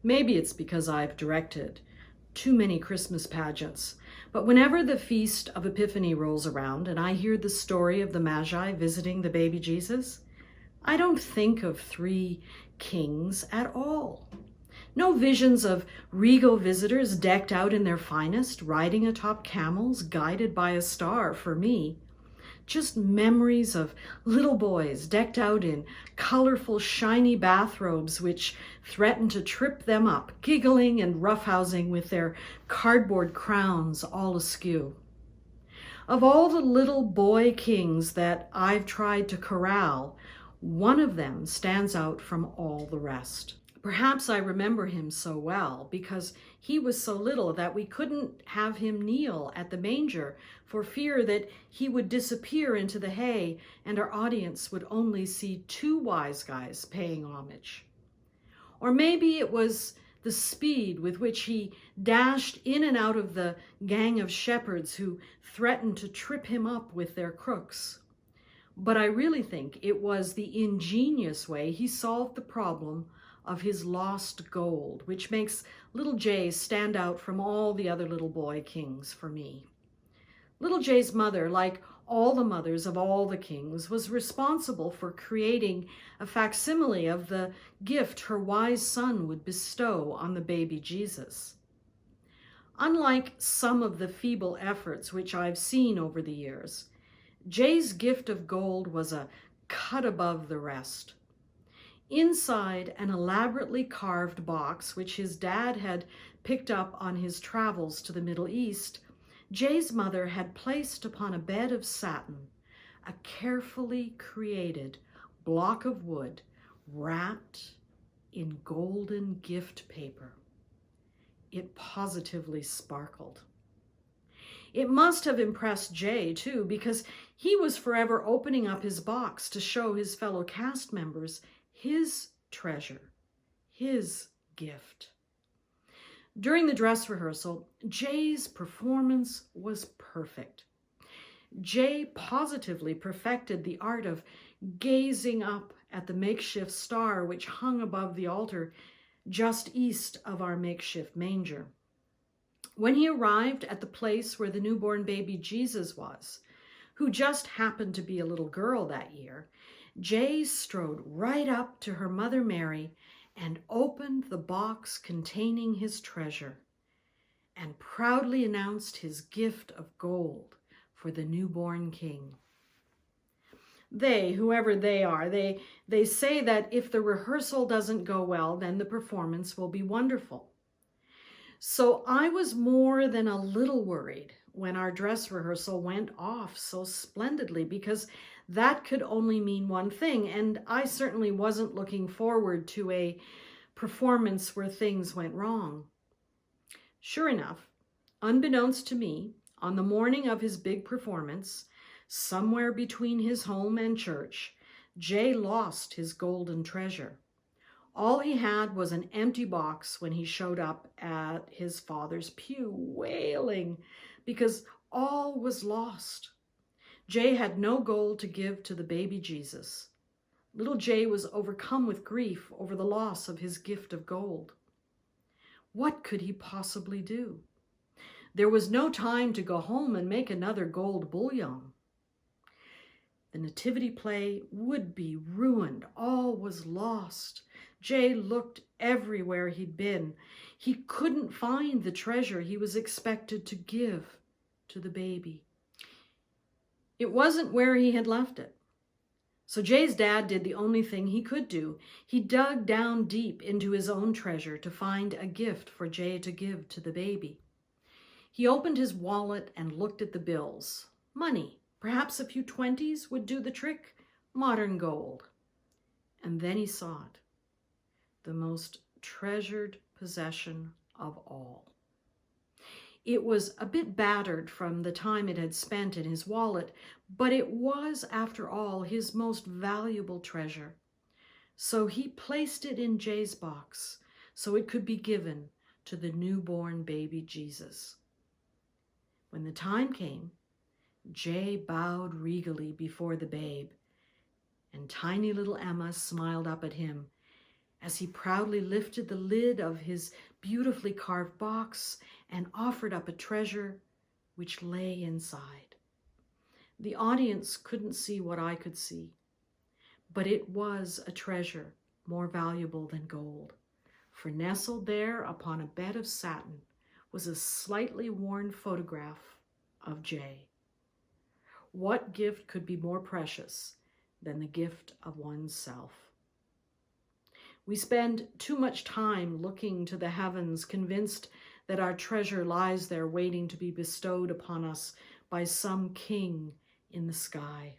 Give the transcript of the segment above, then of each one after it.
Maybe it's because I've directed too many Christmas pageants, but whenever the Feast of Epiphany rolls around and I hear the story of the Magi visiting the baby Jesus, I don't think of three kings at all. No visions of regal visitors decked out in their finest, riding atop camels, guided by a star for me. Just memories of little boys decked out in colorful, shiny bathrobes which threatened to trip them up, giggling and roughhousing with their cardboard crowns all askew. Of all the little boy kings that I've tried to corral, one of them stands out from all the rest. Perhaps I remember him so well because he was so little that we couldn't have him kneel at the manger for fear that he would disappear into the hay and our audience would only see two wise guys paying homage. Or maybe it was the speed with which he dashed in and out of the gang of shepherds who threatened to trip him up with their crooks. But I really think it was the ingenious way he solved the problem of his lost gold, which makes little Jay stand out from all the other little boy kings for me. Little Jay's mother, like all the mothers of all the kings, was responsible for creating a facsimile of the gift her wise son would bestow on the baby Jesus. Unlike some of the feeble efforts which I've seen over the years, Jay's gift of gold was a cut above the rest. Inside an elaborately carved box, which his dad had picked up on his travels to the Middle East, Jay's mother had placed upon a bed of satin a carefully created block of wood wrapped in golden gift paper. It positively sparkled. It must have impressed Jay, too, because he was forever opening up his box to show his fellow cast members his treasure, his gift. During the dress rehearsal, Jay's performance was perfect. Jay positively perfected the art of gazing up at the makeshift star which hung above the altar just east of our makeshift manger. When he arrived at the place where the newborn baby Jesus was, who just happened to be a little girl that year, Jay strode right up to her mother Mary and opened the box containing his treasure and proudly announced his gift of gold for the newborn king. They, whoever they are, they say that if the rehearsal doesn't go well, then the performance will be wonderful. So I was more than a little worried when our dress rehearsal went off so splendidly, because that could only mean one thing, and I certainly wasn't looking forward to a performance where things went wrong. Sure enough, unbeknownst to me, on the morning of his big performance, somewhere between his home and church, Jay lost his golden treasure. All he had was an empty box when he showed up at his father's pew, wailing because all was lost. Jay had no gold to give to the baby Jesus. Little Jay was overcome with grief over the loss of his gift of gold. What could he possibly do? There was no time to go home and make another gold bullion. The nativity play would be ruined. All was lost. Jay looked everywhere he'd been. He couldn't find the treasure he was expected to give to the baby. It wasn't where he had left it. So Jay's dad did the only thing he could do. He dug down deep into his own treasure to find a gift for Jay to give to the baby. He opened his wallet and looked at the bills. Money. Perhaps a few 20s would do the trick. Modern gold. And then he saw it. The most treasured possession of all. It was a bit battered from the time it had spent in his wallet, but it was, after all, his most valuable treasure. So he placed it in Jay's box so it could be given to the newborn baby Jesus. When the time came, Jay bowed regally before the babe, and tiny little Emma smiled up at him as he proudly lifted the lid of his beautifully carved box and offered up a treasure which lay inside. The audience couldn't see what I could see, but it was a treasure more valuable than gold, for nestled there upon a bed of satin was a slightly worn photograph of Jay. What gift could be more precious than the gift of oneself? We spend too much time looking to the heavens, convinced that our treasure lies there waiting to be bestowed upon us by some king in the sky.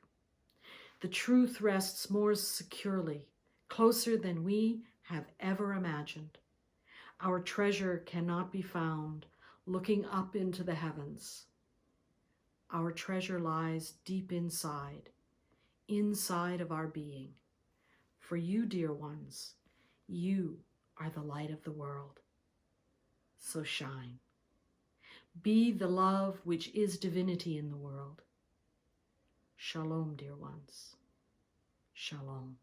The truth rests more securely, closer than we have ever imagined. Our treasure cannot be found looking up into the heavens. Our treasure lies deep inside of our being. For you, dear ones, you are the light of the world. So shine. Be the love which is divinity in the world. Shalom, dear ones. Shalom.